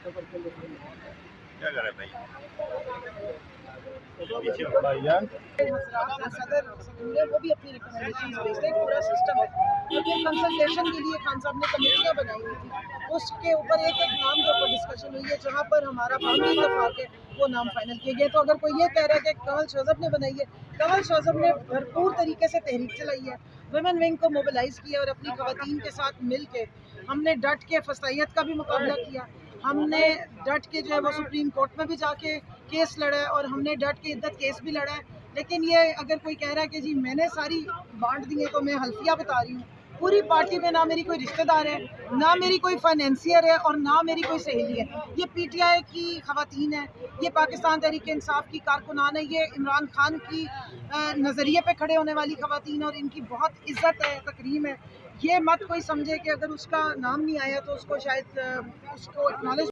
کیا کر رہے بھائی؟ صدر وہ بھی اپنی ریکمنڈیشن بھیجتے ہیں، پورا سسٹم ہے. اور پھر کنسلٹیشن کے لیے خان صاحب نے کمیٹیاں بنائی ہوئی تھی، اس کے اوپر ایک ایک نام کے اوپر ڈسکشن ہوئی ہے، جہاں پر ہمارا باہمی اتفاق ہے وہ نام فائنل کیے گئے. تو اگر کوئی یہ کہہ رہا ہے کہ کنول شوذب نے بنائی ہے، کنول شوذب نے بھرپور طریقے سے تحریک چلائی ہے، ویمن ونگ کو موبلائز کیا اور اپنی خواتین کے ساتھ مل کے ہم نے ڈٹ کے فسطائیت کا بھی مقابلہ کیا. ہم نے ڈٹ کے جو ہے وہ سپریم کورٹ میں بھی جا کے کیس لڑا ہے، اور ہم نے ڈٹ کے عدت کیس بھی لڑا ہے. لیکن یہ اگر کوئی کہہ رہا ہے کہ جی میں نے ساری بانٹ دی ہے، تو میں حلفیہ بتا رہی ہوں. پوری پارٹی میں نہ میری کوئی رشتہ دار ہے، نہ میری کوئی فائنینسیئر ہے، اور نہ میری کوئی سہیلی ہے. یہ پی ٹی آئی کی خواتین ہیں، یہ پاکستان تحریک انصاف کی کارکنان ہے، یہ عمران خان کی نظریے پہ کھڑے ہونے والی خواتین، اور ان کی بہت عزت ہے، تکریم ہے. یہ مت کوئی سمجھے کہ اگر اس کا نام نہیں آیا تو اس کو شاید اس کو اکنالج